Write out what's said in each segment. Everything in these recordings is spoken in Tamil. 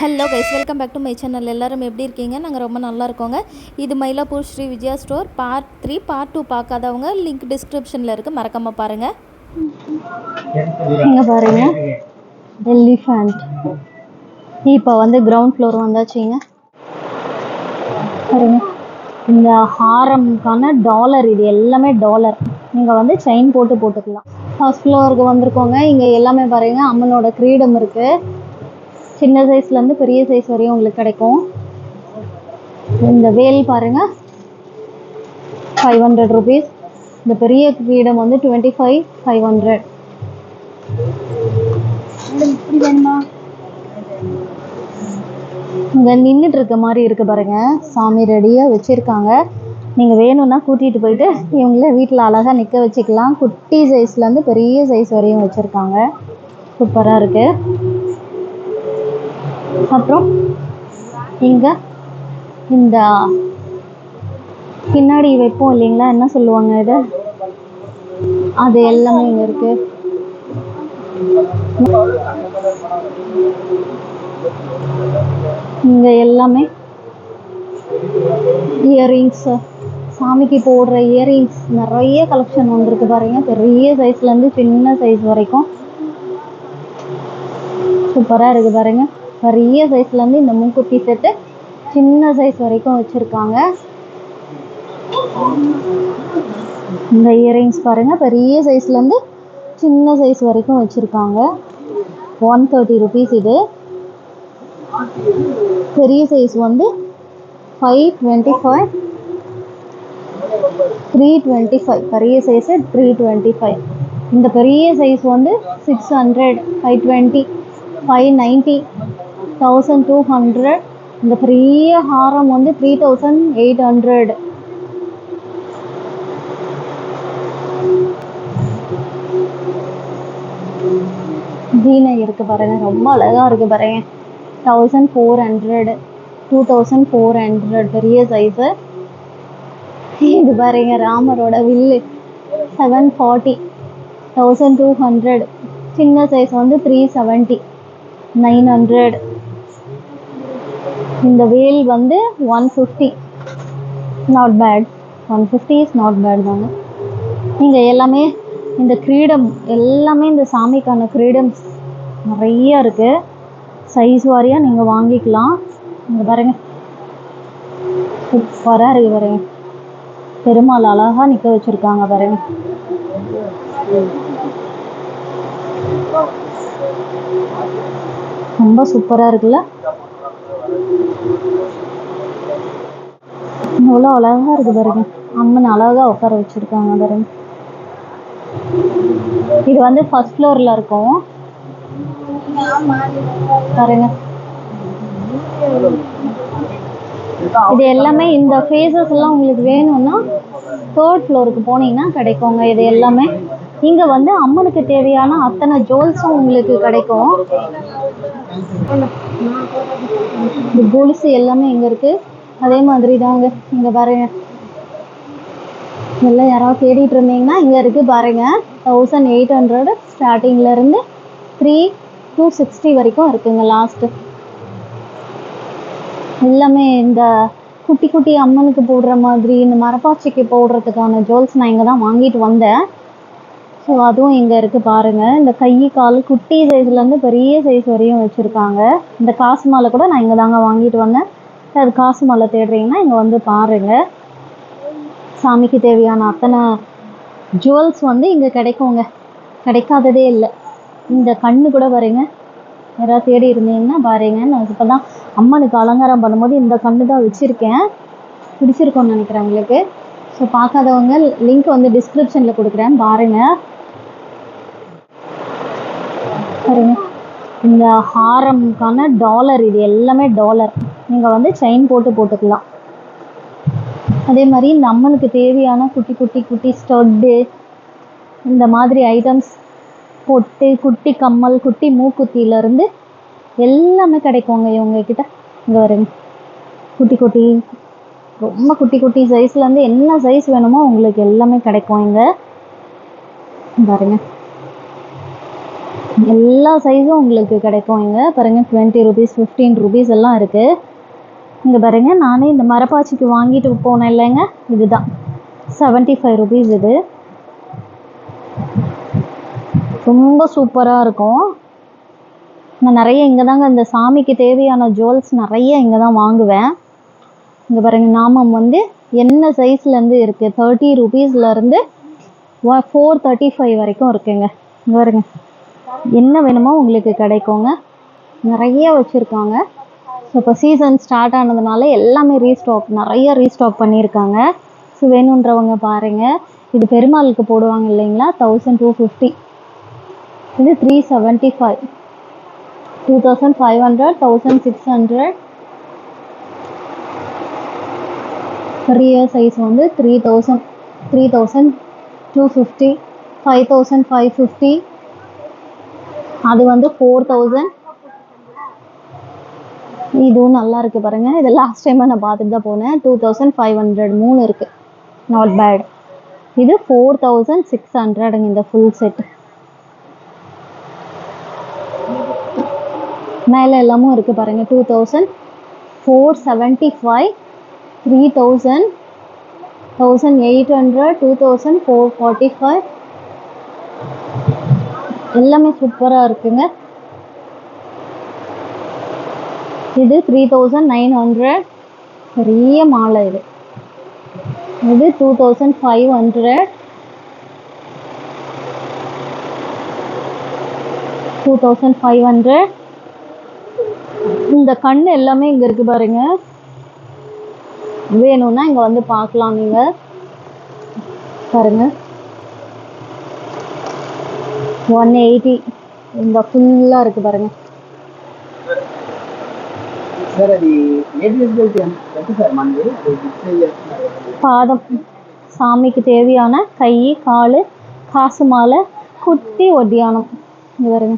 Hello guys, welcome back to my channel. எல்லோரும் எப்படி இருக்கீங்க? நாங்கள் ரொம்ப நல்லா இருக்கோங்க. இது Mylapore Sri Vijaya store part 3 part 2 பார்க்காதவங்க லிங்க் டிஸ்கிரிப்ஷனில் இருக்குது, மறக்காமல் பாருங்கள். இங்கே பாருங்கள், எலிஃபண்ட். இப்போ கிரவுண்ட் ஃப்ளோர் வந்தாச்சுங்க. பாருங்க, இந்த ஹாரம்க்கான டாலர், இது எல்லாமே டாலர். நீங்கள் செயின் போட்டுக்கலாம். ஃபர்ஸ்ட் ஃப்ளோருக்கு வந்திருக்கோங்க. இங்கே எல்லாமே பாருங்கள், அம்மனோட கிரீடம் இருக்குது. சின்ன சைஸ்லேருந்து பெரிய சைஸ் வரையும் உங்களுக்கு கிடைக்கும். இந்த வேல் பாருங்கள், 500 rupees. இந்த பெரிய கிரீடம் 25,500. இப்படி வேணுமா? இங்கே நின்றுட்டு இருக்க மாதிரி இருக்குது பாருங்க, சாமி ரெடியாக வச்சுருக்காங்க. நீங்கள் வேணும்னா கூட்டிகிட்டு போயிட்டு இவங்கள வீட்டில் அழகாக நிற்க வச்சுக்கலாம். குட்டி சைஸ்லேருந்து பெரிய சைஸ் வரையும் வச்சுருக்காங்க. சூப்பராக இருக்குது. அப்புறம் இங்கே இந்த பின்னாடி வைப்போம் இல்லைங்களா, என்ன சொல்லுவாங்க இது, அது எல்லாமே இங்கே இருக்குது. இங்கே எல்லாமே இயரிங்ஸ், சாமிக்கு போடுற இயரிங்ஸ் நிறைய கலெக்ஷன் வந்துருக்கு பாருங்க. பெரிய சைஸ்லேருந்து சின்ன சைஸ் வரைக்கும் சூப்பராக இருக்குது பாருங்க. பெரிய சைஸ்லேருந்து இந்த மூக்குத்தி செட்டு சின்ன சைஸ் வரைக்கும் வச்சுருக்காங்க. இந்த இயரிங்ஸ் பாருங்கள், பெரிய சைஸ்லேருந்து சின்ன சைஸ் வரைக்கும் வச்சுருக்காங்க. 130 rupees இது. பெரிய சைஸ் 525, 325. பெரிய சைஸு 325. இந்த பெரிய சைஸ் 600, 520, 590, 1200. இந்த பெரிய ஹாரம் 3800. வீணை இருக்குது பாருங்க, ரொம்ப அழகாக இருக்குது பாருங்க. 1400, 2400 பெரிய சைஸு. இது பாருங்க, ராமரோட வில்லு 740, 1200. சின்ன சைஸ் 370, 900. இந்த வேல் 150. Not bad, 150 is not bad தாங்க. நீங்கள் எல்லாமே இந்த கிரீடம் எல்லாமே இந்த சாமிக்கான கிரீடம்ஸ் நிறைய இருக்குது. சைஸ் வாரியாக நீங்கள் வாங்கிக்கலாம். இங்கே பாருங்கள், சூப்பராக இருக்குது பாருங்க. பெருமாள் அழகாக நிற்க வச்சுருக்காங்க பாருங்க. ரொம்ப சூப்பராக இருக்குல்ல, எவ்வளோ அழகாக இருக்குது பாருங்க. அம்மன் அழகாக உட்கார வச்சுருக்காங்க பாருங்க. இது ஃபர்ஸ்ட் ஃப்ளோரில் இருக்கும் பாருங்க. இது எல்லாமே இந்த ஃபேஸஸ் எல்லாம் உங்களுக்கு வேணும்னா 3rd ஃப்ளோருக்கு போனீங்கன்னா கிடைக்குங்க. இது எல்லாமே இங்கே அம்மனுக்கு தேவையான அத்தனை ஜுவல்ஸும் உங்களுக்கு கிடைக்கும். இந்த கொலுசு எல்லாமே இங்கே இருக்குது. அதே மாதிரி தாங்க இங்கே பாருங்க, இதெல்லாம் யாராவது தேடிட்டு இருந்தீங்கன்னா இங்கே இருக்குது பாருங்கள். 1800 ஸ்டார்டிங்லேருந்து 3260 வரைக்கும் இருக்குங்க லாஸ்ட்டு. எல்லாமே இந்த குட்டி குட்டி அம்மனுக்கு போடுற மாதிரி இந்த மரப்பாச்சிக்கு போடுறதுக்கான ஜுவல்ஸ் நான் இங்கே தான் வாங்கிட்டு வந்தேன். ஸோ அதுவும் இங்கே இருக்குது பாருங்கள். இந்த கை கால் குட்டி சைஸ்லேருந்து பெரிய சைஸ் வரையும் வச்சுருக்காங்க. இந்த காசு மாலை கூட நான் இங்கே தாங்க வாங்கிட்டு வந்தேன். அது காசு மாலை தேடுறீங்கன்னா இங்கே பாருங்கள். சாமிக்கு தேவையான அத்தனை ஜுவல்ஸ் இங்கே கிடைக்குங்க, கிடைக்காததே இல்லை. இந்த கண்ணு கூட பாருங்க, யாராவது தேடி இருந்தீங்கன்னா பாருங்க. நான் இப்போ தான் அம்மனுக்கு அலங்காரம் பண்ணும்போது இந்த கண்ணு தான் வச்சுருக்கேன். பிடிச்சிருக்கோன்னு நினைக்கிறேன் உங்களுக்கு. ஸோ பார்க்காதவங்க லிங்க் டிஸ்கிரிப்ஷனில் கொடுக்குறேன், பாருங்கள். பாருங்க, இந்த ஹாரம்க்கான டாலர், இது எல்லாமே டாலர். நீங்கள் செயின் போட்டுக்கலாம். அதே மாதிரி இந்த அம்மனுக்கு தேவையான குட்டி குட்டி குட்டி ஸ்டட்டு, இந்த மாதிரி ஐட்டம்ஸ், பொட்டு, குட்டி கம்மல், குட்டி மூக்குத்தியிலேருந்து எல்லாமே கிடைக்குங்க இவங்கக்கிட்ட. இங்கே வருங்க, குட்டி குட்டி, ரொம்ப குட்டி குட்டி சைஸ்லேருந்து என்ன சைஸ் வேணுமோ உங்களுக்கு எல்லாமே கிடைக்கும் இங்கே பாருங்க. எல்லா சைஸும் உங்களுக்கு கிடைக்கும் இங்கே பாருங்கள். 20 rupees 15 rupees எல்லாம் இருக்குது. இங்கே பாருங்கள், நானே இந்த மரப்பாச்சிக்கு வாங்கிட்டு போனேன் இல்லைங்க, இதுதான் 75 rupees. இது ரொம்ப சூப்பராக இருக்கும். நான் நிறைய இங்கே தாங்க இந்த சாமிக்கு தேவையான ஜுவல்ஸ் நிறைய இங்கே தான் வாங்குவேன். இங்கே பாருங்கள், நாமம் வந்து என்ன சைஸ்லேருந்து இருக்குது, 30 rupeesலேருந்து 435 வரைக்கும் இருக்குங்க. இங்கே பாருங்க, என்ன வேணுமோ உங்களுக்கு கிடைக்குங்க. நிறைய வச்சுருக்காங்க. ஸோ இப்போ சீசன் ஸ்டார்ட் ஆனதுனால எல்லாமே நிறைய ரீஸ்டாக் பண்ணியிருக்காங்க. ஸோ வேணுன்றவங்க பாருங்கள். இது பெருமாளுக்கு போடுவாங்க இல்லைங்களா, 1250. இது 375, 2500, 1600. பெரிய சைஸ் வந்து 3000, 3250, 5550. அது வந்து 4000. இதுவும் நல்லா இருக்குது பாருங்கள். இது லாஸ்ட் டைமாக நான் பார்த்துட்டு தான் போனேன். 2500 3 இருக்குது, நாட் பேட். இது 4600ங்க இந்த ஃபுல் செட். மேலே எல்லாமும் இருக்குது பாருங்கள். 2475, 3000, 1800, 2445 எல்லாமே சூப்பராக இருக்குங்க. இது 3900, பெரிய மாலை. இது 2500, 2500. இந்த கண் எல்லாமே இங்கே இருக்குது பாருங்க. வேணும்னா இங்கே வந்து பார்க்கலாம் நீங்கள் பாருங்க. 180 இந்த ஃபுல்லாக இருக்குது பாருங்க. பாதம் சாமிக்கு தேவையான கை கால் காசு மாலை குட்டி ஒட்டியானம். இங்கே பாருங்க,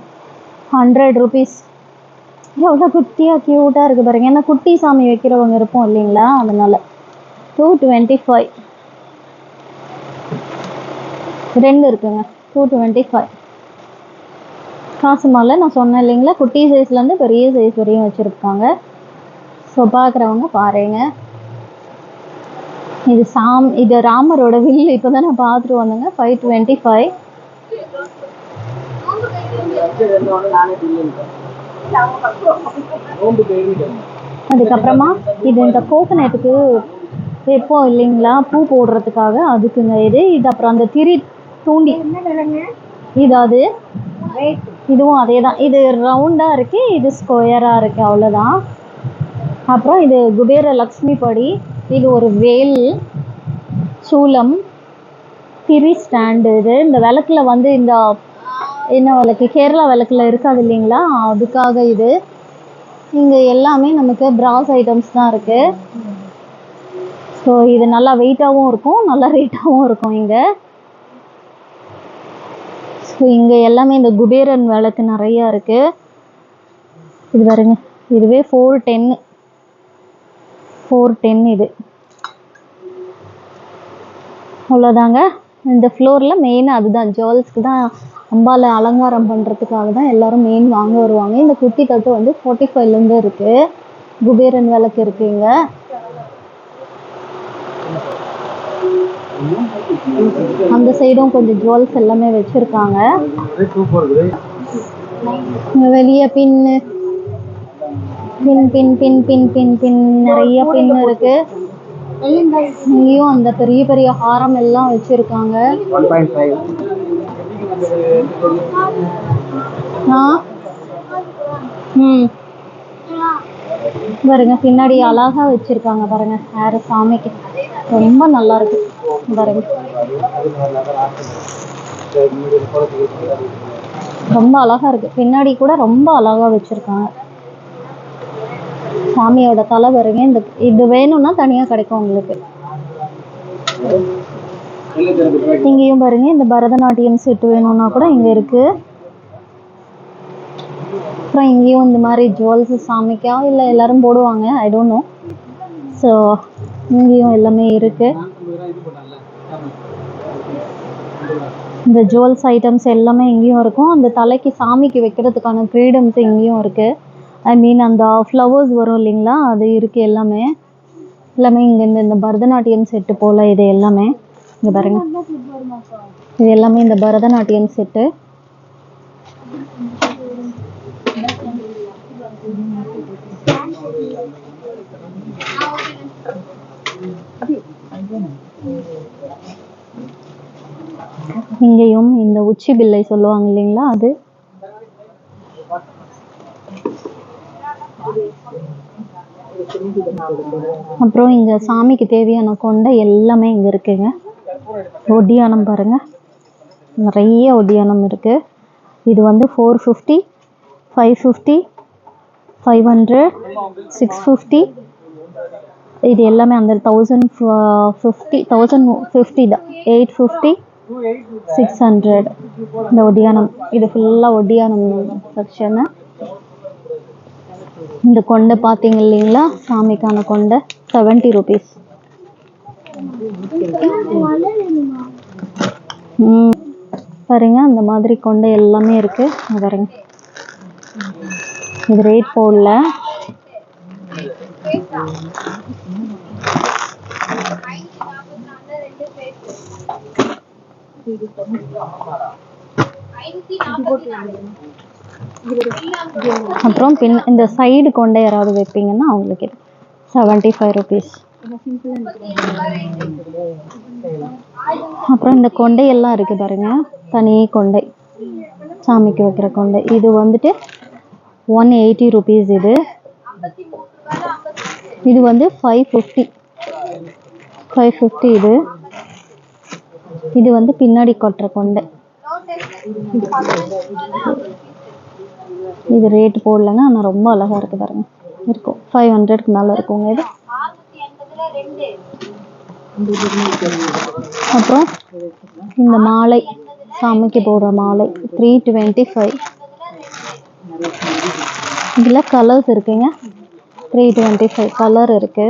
100 rupees. எவ்வளோ குட்டியாக க்யூட்டாக இருக்குது பாருங்க. ஏன்னா குட்டி சாமி வைக்கிறவங்க இருப்போம் இல்லைங்களா, அதனால. 225 2 இருக்குங்க. 225 காசு மாலை. நான் சொன்னேன் இல்லைங்களா, குட்டி சைஸ்லேருந்து பெரிய சைஸ் வரையும் வச்சுருக்காங்க. ஸோ பார்க்குறவங்க பாருங்க. இது ராமரோட வில்லு. இப்போ தான் நான் பார்த்துட்டு வந்தேங்க. 525. அதுக்கப்புறமா இது இந்த கோகனட்டுக்கு வைப்போம் இல்லைங்களா, பூ போடுறதுக்காக, அதுக்குங்க இது. அப்புறம் அந்த திரி தூண்டி இது இதுவும் அதே தான். இது ரவுண்டாக இருக்குது, இது ஸ்கொயராக இருக்குது, அவ்வளோதான். அப்புறம் இது குபேர லக்ஷ்மி படி. இது ஒரு வேல், சூலம், திரி ஸ்டாண்டு. இது இந்த விளக்கில் வந்து இந்த என்ன விளக்கு, கேரளா விளக்கில் இருக்காது இல்லைங்களா, அதுக்காக இது. இங்கே எல்லாமே நமக்கு பிராஸ் ஐட்டம்ஸ் தான் இருக்குது. ஸோ இது நல்லா வெயிட்டாகவும் இருக்கும், நல்லா ரேட்டாகவும் இருக்கும் இங்கே. ஸோ இங்கே எல்லாமே இந்த குபேரன் விளக்கு நிறையா இருக்குது. இது பாருங்க, இதுவே 410 இது. அவ்வளோதாங்க. இந்த ஃப்ளோரில் மெயினாக அதுதான், ஜுவல்ஸ்க்கு தான், அம்பாலை அலங்காரம் பண்ணுறதுக்காக தான் எல்லோரும் மெயின் வாங்க வருவாங்க. இந்த குட்டி தட்டு வந்து 45லேருந்து இருக்குது. குபேரன் விளக்கு இருக்குங்க. அந்த சைடும் கொஞ்சம் ஜுவல்ஸ் எல்லாமே வச்சுருக்காங்க. வெளியே பின்னு பின் பின் பின் பின் பின் பின் நிறைய பின் இருக்குது. இங்கேயும் அந்த பெரிய பெரிய ஹாரம் எல்லாம் வச்சுருக்காங்க. பாருங்க, பின்னாடி அழகாக வச்சுருக்காங்க பாருங்க. ஹேர் சாமிக்கு ரொம்ப நல்லா இருக்கு பாருங்க. ரொம்ப அழகா இருக்கு. பின்னாடி கூட ரொம்ப அழகா வச்சிருக்காங்க. சாமியோட தலை பாருங்க. இது வேணும்னா தனியா கிடைக்கும் உங்களுக்கு. இங்கேயும் பாருங்க, இந்த பரதநாட்டியம் செட்டு வேணும்னா கூட இங்க இருக்கு. அப்புறம் இங்கேயும் இந்த மாதிரி ஜுவல்ஸ் சாமிக்கா இல்லை எல்லாரும் போடுவாங்க, ஐ டோன்ட் நோ. ஸோ இங்கேயும் எல்லாமே இருக்கு. இந்த ஜுவல்ஸ் ஐட்டம்ஸ் எல்லாமே இங்கேயும் இருக்கும். அந்த தலைக்கு சாமிக்கு வைக்கிறதுக்கான கிரீடம்ஸ் இங்கேயும் இருக்குது. ஐ மீன் அந்த ஃப்ளவர்ஸ் வரும் இல்லைங்களா, அது இருக்குது. எல்லாமே இங்கே இந்த பரதநாட்டியம் செட்டு போல் இது எல்லாமே இங்கே பாருங்க. இது எல்லாமே இந்த பரதநாட்டியம் செட்டு. இங்கேயும் இந்த உச்சி பிள்ளை சொல்லுவாங்க இல்லைங்களா, அது. அப்புறம் இங்க சாமிக்கு தேவையான கொண்டை எல்லாமே இங்க இருக்குங்க. ஒடியானம் பாருங்க, நிறைய ஒடியானம் இருக்கு. இது வந்து 450, 550, 500, 650. இது எல்லாமே அந்த 1050 தான். 850, 600 இந்த ஒடியானம். இது ஃபுல்லாக ஒடியானம் செக்ஷனு. இந்த கொண்டை பார்த்தீங்க இல்லைங்களா, சாமிக்கான கொண்டை 70 rupees. பாருங்க, அந்த மாதிரி கொண்டை எல்லாமே இருக்கு பாருங்க. இது ரேட் போடல. அப்புறம் இந்த சைடு கொண்டை யாராவது வைப்பீங்கன்னா அவங்களுக்கு 75 rupees. அப்புறம் இந்த கொண்டையெல்லாம் இருக்கு பாருங்க, தனி கொண்டை, சாமிக்கு வைக்கிற கொண்டை. இது வந்துட்டு 180 rupees. இது வந்து 550. இது வந்து பின்னாடி கொட்டுற கொண்டை. இது ரேட் போடலங்க, ஆனால் ரொம்ப அழகா இருக்கு பாருங்க. இருக்கும் 500க்கு மேல இருக்குங்க இது. அப்புறம் இந்த மாலை, சாமிக்கு போடுற மாலை 325. இதுல கலர்ஸ் இருக்குங்க. 325 கலர் இருக்கு.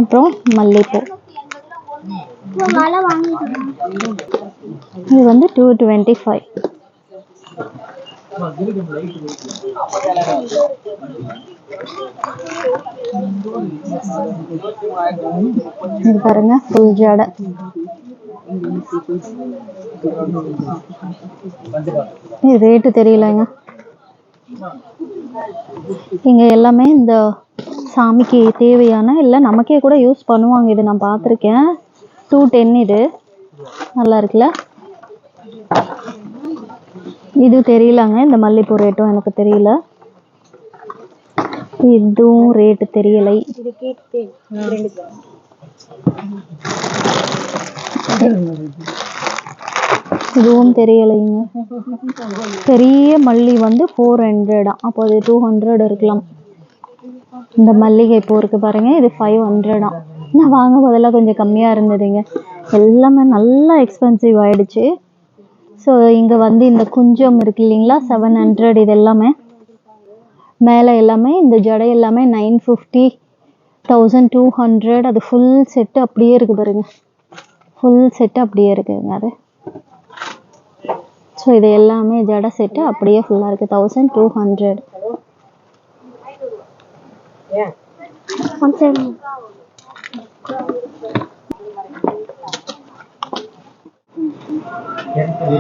அப்புறம் மல்லிப்பூ இது வந்து 225. இது பாருங்க, ஃபுல் ஜடை. இது ரேட்டு தெரியலங்க. இங்க எல்லாமே இந்த சாமிக்கு தேவையான, இல்லை நமக்கே கூட யூஸ் பண்ணுவாங்க. இது நான் பார்த்துருக்கேன். 210 இது. நல்லா இருக்குல்ல. இது தெரியலங்க, இந்த மல்லிப்பூ ரேட்டும் எனக்கு தெரியல. இதுவும் ரேட்டு தெரியலை. இதுவும் தெரியலைங்க. பெரிய மல்லி வந்து 400. அப்போ அது 200 இருக்கலாம். இந்த மல்லிகை பூ இருக்கு பாருங்க, இது 500. நான் வாங்க முதல்ல கொஞ்சம் கம்மியா இருந்ததுங்க. எல்லாமே நல்லா எக்ஸ்பென்சிவ் ஆயிடுச்சு. ஸோ இங்க வந்து இந்த குஞ்சம் இருக்கு இல்லைங்களா, 700. இது எல்லாமே மேலே எல்லாமே இந்த ஜடை எல்லாமே 950, 1200. அது ஃபுல் செட்டு அப்படியே இருக்கு பாருங்க. ஃபுல் செட்டு அப்படியே இருக்குங்க அது. ஸோ இது எல்லாமே ஜடை செட்டு அப்படியே ஃபுல்லாக இருக்குது. 1200.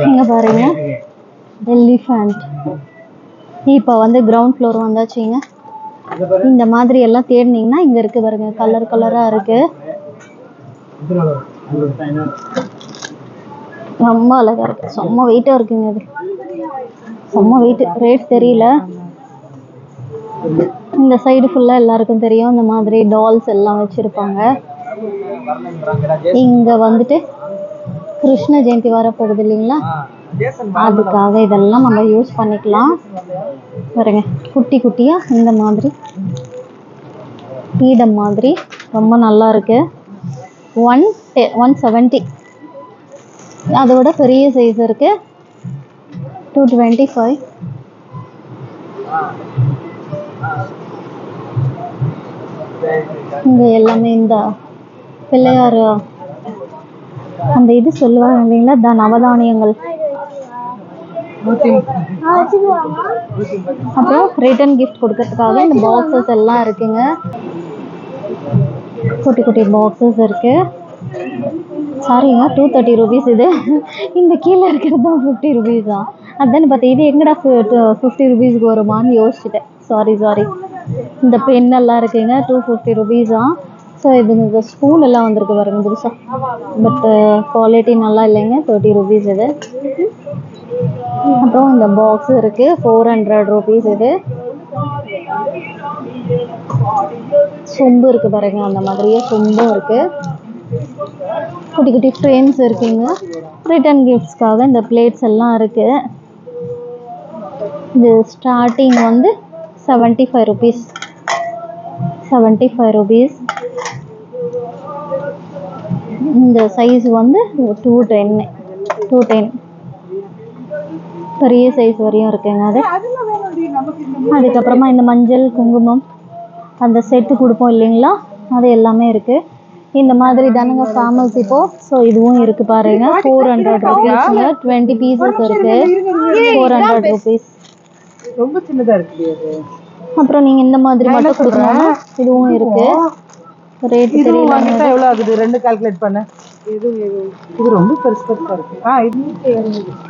இங்க பாருங்க, எலிஃபண்ட். இப்போ வந்து கிரவுண்ட் ஃப்ளோர் வந்தாச்சுங்க. இந்த மாதிரி எல்லாம் தேடினீங்கன்னா இங்க இருக்கு பாருங்க, கலர் கலரா இருக்கு. ரொம்ப அழகா இருக்கு. செம்ம வெயிட்டா இருக்குங்க இது. செம்ம வெயிட். ரேட் தெரியல. இந்த சைடு ஃபுல்லா எல்லாருக்கும் தெரியும், இந்த மாதிரி டால்ஸ் எல்லாம் வச்சிருப்பாங்க. இங்க வந்துட்டு கிருஷ்ண ஜெயந்தி வர போகுது இல்லைங்களா, அதுக்காக இதெல்லாம் நம்ம யூஸ் பண்ணிக்கலாம். பாருங்க, குட்டி குட்டியா இந்த மாதிரி பீடம் மாதிரி ரொம்ப நல்லா இருக்கு. 170. அதோட பெரிய சைஸ் இருக்கு, 225. இங்க எல்லாமே இந்த பிள்ளையார் அந்த இது சொல்லுவாங்க இல்லைங்களா, நவதானியங்கள். அப்புறம் ரிட்டர்ன் கிஃப்ட் கொடுக்கறதுக்காக இந்த பாக்ஸஸ் எல்லாம் இருக்குங்க. குட்டி குட்டி பாக்ஸஸ் இருக்கு. சாரிங்க, 230 rupees இது. இந்த கீழே இருக்கிறது தான் 50 rupees தான். அதான் பார்த்தேன், இது எங்கடா 50 rupeesக்கு வருமானு யோசிச்சுட்டேன். சாரி. இந்த பென் எல்லாம் இருக்குங்க, 250 rupees தான். ஸோ இது இந்த ஸ்பூன் எல்லாம் வந்திருக்கு பாருங்க புதுசாக. பட் குவாலிட்டி நல்லா இல்லைங்க, 30 rupees இது. அப்புறம் இந்த பாக்ஸ் இருக்கு, 400 rupees இது. சொம்பு இருக்கு பாருங்க, அந்த மாதிரியே சொம்பும் இருக்கு. குட்டி குட்டி ஃப்ரேம்ஸ் இருக்குங்க. ரிட்டர்ன் கிஃப்ட்ஸ்க்காக இந்த பிளேட்ஸ் எல்லாம் இருக்கு. இது ஸ்டார்டிங் வந்து 75 rupees. 75 rupees. இந்த சைஸ் வந்து 210. பெரிய சைஸ் வரையும் இருக்குங்க அது. அதுக்கப்புறமா இந்த மஞ்சள் குங்குமம் அந்த செட்டு கொடுப்போம் இல்லைங்களா, அது எல்லாமே இருக்கு. இந்த மாதிரி தானுங்க ஃபேமஸ் இப்போ. ஸோ இதுவும் இருக்கு பாருங்க, 400 rupeesங்க. 20 pieces இருக்கு, 400 rupees. ரொம்ப சின்னதா இருக்கு. அப்புறம் நீங்க இந்த மாதிரி மட்டும் கொடுக்கணும்னா இதுவும் இருக்கு. ரேட் இதுவும் வாங்கிட்டா எவ்வளவு ஆகுது? ரெண்டு கால்குலேட் பண்ண. இது ரொம்ப பெருசா இருக்கு. இது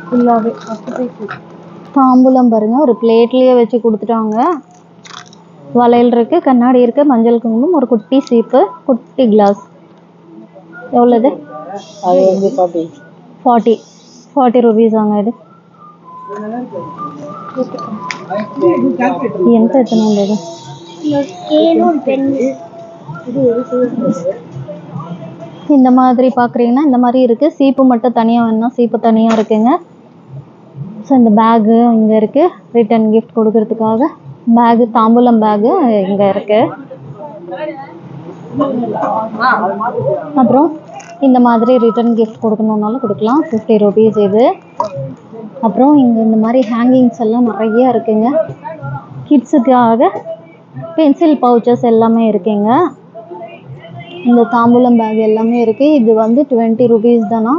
ஃபுல்லாவே தாம்பூலம் பாருங்க, ஒரு பிளேட்லயே வச்சு கொடுத்துட்டாங்க. வளையல் இருக்கு, கண்ணாடி இருக்கு, மஞ்சள் குங்குமம், ஒரு குட்டி சீப்பு, குட்டி கிளாஸ். எவ்வளவு? அது வந்து 40 rupees ஆங்க இது. ఎంత எத்தனை வந்தது? இந்த மாதிரி பார்க்குறீங்கன்னா இந்த மாதிரி இருக்குது. சீப்பு மட்டும் தனியாக வேணும்னா சீப்பு தனியாக இருக்குங்க. ஸோ இந்த பேகு இங்கே இருக்குது, ரிட்டன் கிஃப்ட் கொடுக்கறதுக்காக பேகு, தாம்பூலம் பேகு இங்கே இருக்குது. அப்புறம் இந்த மாதிரி ரிட்டன் கிஃப்ட் கொடுக்கணுன்னாலும் கொடுக்கலாம், 50 rupees இது. அப்புறம் இங்கே இந்த மாதிரி ஹேங்கிங்ஸ் எல்லாம் நிறைய இருக்குங்க. கிட்ஸுக்காக பென்சில் பவுச்சஸ் எல்லாமே இருக்குங்க. இந்த தாம்பூலம் பேக் எல்லாமே இருக்குது. இது வந்து 20 rupees தானா,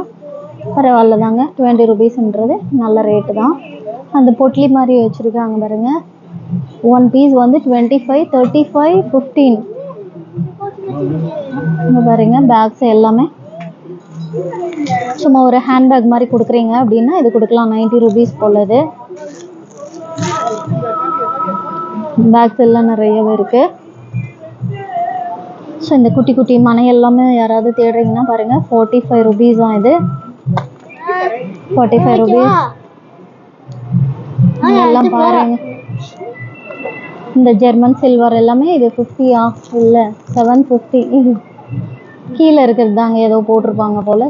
பரவாயில்ல தாங்க. 20 rupeesன்றது நல்ல ரேட்டு தான். அந்த பொட்லி மாதிரி வச்சுருக்காங்க பாருங்க, 1 piece வந்து 25, 35, 15. இங்கே பாருங்க பேக்ஸ் எல்லாமே. சும்மா ஒரு ஹேண்ட்பேக் மாதிரி கொடுக்குறீங்க அப்படின்னா இது கொடுக்கலாம், 90 rupees போலது. பேக்ஸ் எல்லாம் நிறையவே இருக்குது. ஸோ இந்த குட்டி குட்டி மனை எல்லாமே யாராவது தேடுறீங்கன்னா பாருங்கள், 45 rupees தான் இது. 45 rupees எல்லாம் பாருங்க. இந்த ஜெர்மன் சில்வர் எல்லாமே இது 50 இல்லை 750. கீழே இருக்கிறது தாங்க, ஏதோ போட்டிருப்பாங்க போல்.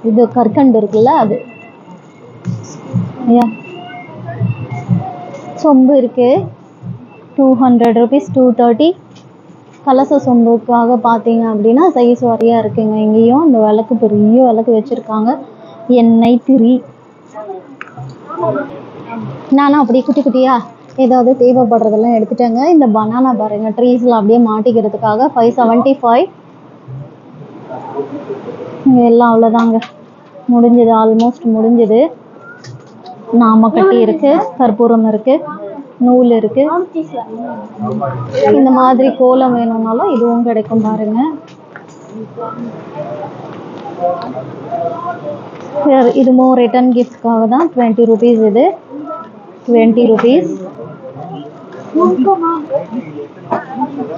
இது கற்கண்டு இருக்குல்ல அது. ஐயா சொம்பு இருக்குது, 200 rupees, 230. கலச சொம்புக்காக பார்த்தீங்க அப்படின்னா சைஸ் வரையாக இருக்குங்க. இங்கேயும் இந்த விளக்கு, பெரிய விளக்கு வச்சுருக்காங்க. எண்ணெய் திரி. நானும் அப்படியே குட்டி குட்டியாக ஏதாவது தேவைப்படுறதெல்லாம் எடுத்துட்டேங்க. இந்த பனானா பாருங்க, ட்ரீஸில் அப்படியே மாட்டிக்கிறதுக்காக 575. இங்கே எல்லாம் அவ்வளோதாங்க, முடிஞ்சது, ஆல்மோஸ்ட் முடிஞ்சது. நாமக்கட்டி இருக்குது, கற்பூரம் இருக்குது, நூல் இருக்குது. இந்த மாதிரி கோலம் வேணும்னாலும் இதுவும் கிடைக்கும் பாருங்க. இதுவும் ரிட்டர்ன் கிஃப்ட்காக தான், 20 rupees இது, 20 rupees.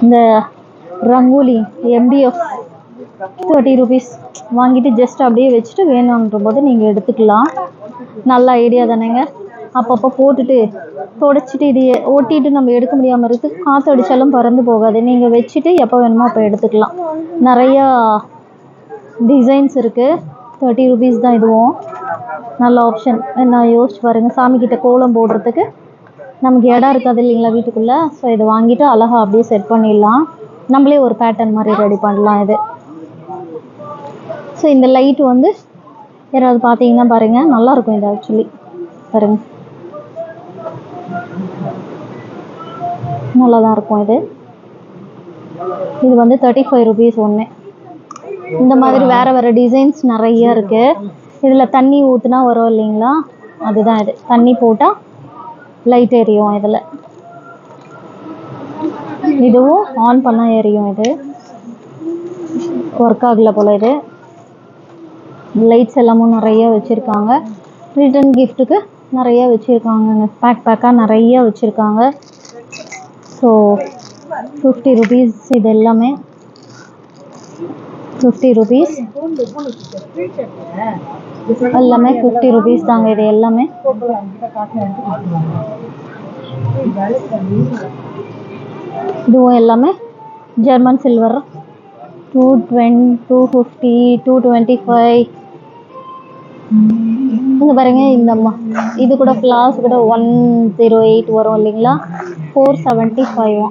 இந்த ரங்கோலி MDF 30 rupees. வாங்கிட்டு ஜஸ்ட் அப்படியே வச்சுட்டு வேணுன்ற போது நீங்கள் எடுத்துக்கலாம். நல்ல ஐடியா தானேங்க. அப்பப்போ போட்டுட்டு தொடச்சிட்டு இது ஓட்டிட்டு நம்ம எடுக்க முடியாமல் இருக்குது, காற்று அடித்தாலும் பறந்து போகாது. நீங்கள் வச்சுட்டு எப்போ வேணுமோ அப்போ எடுத்துக்கலாம். நிறையா டிசைன்ஸ் இருக்குது. 30 rupees தான் இதுவும். நல்ல ஆப்ஷன். நான் யோசிச்சு பாருங்கள், சாமிக்கிட்ட கோலம் போடுறதுக்கு நமக்கு இடம் இருக்காது இல்லைங்களா வீட்டுக்குள்ளே. ஸோ இதை வாங்கிட்டு அழகாக அப்படியே செட் பண்ணிடலாம். நம்மளே ஒரு பேட்டர்ன் மாதிரி ரெடி பண்ணலாம் இது. ஸோ இந்த லைட் வந்து யாராவது பார்த்தீங்கன்னா பாருங்கள், நல்லாயிருக்கும் இது. ஆக்சுவலி பாருங்கள், நல்லா தான் இருக்கும் இது. இது வந்து 35 rupees ஒன்று. இந்த மாதிரி வேறு வேறு டிசைன்ஸ் நிறைய இருக்குது. இதில் தண்ணி ஊற்றுனா வரும் இல்லைங்களா, அதுதான் இது. தண்ணி போட்டால் லைட் எரியும். இதில் இதுவும் ஆன் பண்ணால் எரியும். இது ஒர்க் ஆகலை போல். இது லைட்ஸ் எல்லாமும் நிறைய வச்சுருக்காங்க. ரிட்டன் கிஃப்ட்டுக்கு நிறைய வச்சுருக்காங்கங்க. பேக்காக நிறைய வச்சுருக்காங்க. ஸோ 50 rupees இது எல்லாமே. 50 rupees எல்லாமே 50 rupees தாங்க. இது எல்லாமே இதுவும் எல்லாமே ஜெர்மன் சில்வர். 250 225. இங்கே பாருங்க, இந்த இது கூட ஃப்ளாஸ் கூட 108 வரும் இல்லைங்களா, 475.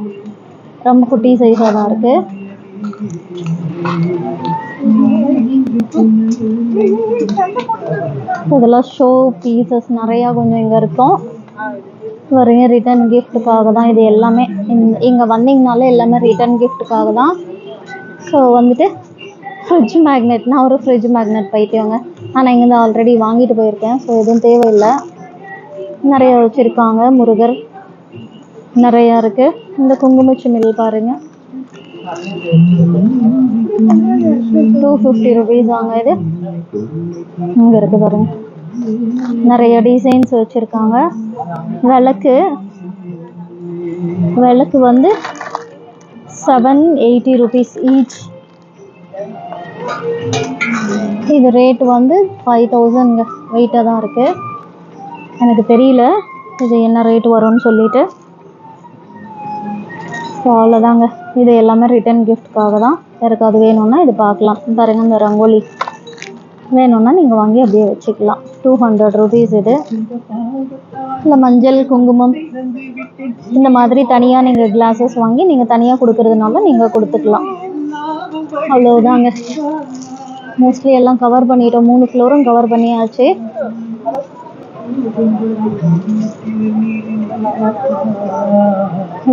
ரொம்ப குட்டி சைஸாக தான் இருக்குது. இதெல்லாம் ஷோ பீசஸ் நிறையா கொஞ்சம் இங்கே இருக்கும். பாருங்க, ரிட்டன் கிஃப்ட்டுக்காக தான் இது எல்லாமே. இங்கே வந்தீங்கனாலே எல்லாமே ரிட்டன் கிஃப்ட்டுக்காக தான். ஸோ வந்துட்டு ஃப்ரிட்ஜ் மேக்னெட், நான் ஒரு ஃப்ரிட்ஜ் மேக்னெட் பைத்தியங்க. ஆனால் இங்கேருந்து ஆல்ரெடி வாங்கிட்டு போயிருக்கேன். ஸோ எதுவும் தேவையில்லை. நிறைய வச்சுருக்காங்க. முருகர் நிறையா இருக்குது. இந்த குங்குமச்சிமிழ் பாருங்கள், 250 rupees வாங்க. இது இங்கே இருக்குது பாருங்க, நிறைய டிசைன்ஸ் வச்சுருக்காங்க. விளக்கு வந்து 780 rupees ஈச். இது ரேட் வந்து 5000 வெயிட்டாக தான் இருக்குது. எனக்கு தெரியல இது என்ன ரேட் வரும்னு சொல்லிட்டு. ஸோ அவ்வளோதாங்க. இது எல்லாமே ரிட்டன் கிஃப்ட்காக தான். யாருக்காவது வேணும்னா இது பார்க்கலாம். பாருங்கள், இந்த ரங்கோலி வேணும்னா நீங்கள் வாங்கி அப்படியே வச்சுக்கலாம். 200 rupees இது. இல்லை மஞ்சள் குங்குமம் இந்த மாதிரி தனியாக நீங்கள் கிளாஸஸ் வாங்கி நீங்கள் தனியாக கொடுக்குறதுனால நீங்கள் கொடுத்துக்கலாம். அவ்வளோதாங்க. மோஸ்ட்லி எல்லாம் கவர் பண்ணிட்டோம். 3 ஃப்ளோரும் கவர் பண்ணியாச்சு.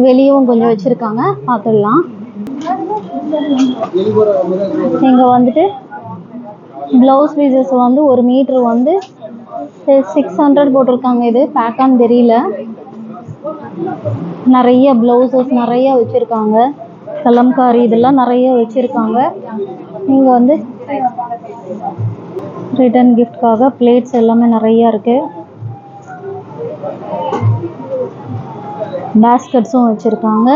வெளியவும் கொஞ்சம் வச்சுருக்காங்க, பார்த்துடலாம். இங்கே வந்துட்டு ப்ளவுஸ் பீசஸ் வந்து 1 மீட்ரு வந்து 600 போட்டிருக்காங்க. இது பேக்கான்னு தெரியல. நிறைய ப்ளவுசஸ் நிறைய வச்சுருக்காங்க. கலம்காரி இதெல்லாம் நிறைய வச்சுருக்காங்க. இங்கே வந்து ரிட்டன் கிஃப்ட்காக பிளேட்ஸ் எல்லாமே நிறையா இருக்குது. பேஸ்கட்ஸும் வச்சுருக்காங்க.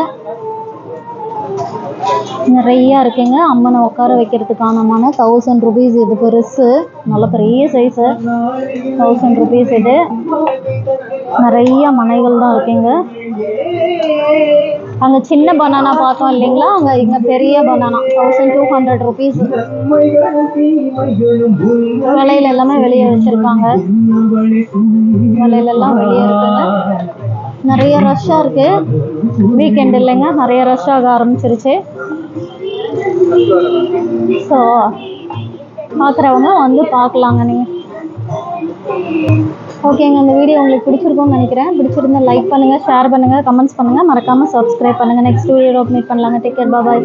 நிறையா இருக்குங்க. அம்மனை உட்கார வைக்கிறதுக்கானமான 1000 rupees. இது பெருசு, நல்ல பெரிய சைஸு. 1000 rupees இது. நிறைய மனைகள் தான் இருக்குங்க. அங்கே சின்ன பனானா பார்த்தோம் இல்லைங்களா, இங்கே பெரிய பனானா 1200 rupees. விலையில எல்லாமே வெளியே வச்சுருக்காங்க. விலையிலெல்லாம் வெளியே இருக்குங்க. நிறைய ரஷ்ஷாக இருக்குது. வீக்கெண்ட் இல்லைங்க, நிறைய ரஷ் ஆக ஆரம்பிச்சிருச்சு. ஸோ பார்க்குறவங்க வந்து பார்க்கலாங்க நீங்கள். ஓகேங்க, இந்த வீடியோ உங்களுக்கு பிடிச்சிருக்கும்னு நினைக்கிறேன். பிடிச்சிருந்தா லைக் பண்ணுங்கள், ஷேர் பண்ணுங்கள், கமெண்ட்ஸ் பண்ணுங்கள். மறக்காமல் சப்ஸ்கிரைப் பண்ணுங்கள். நெக்ஸ்ட் வீடியோ மீட் பண்ணலாங்க. டேக் கேர், பாய்.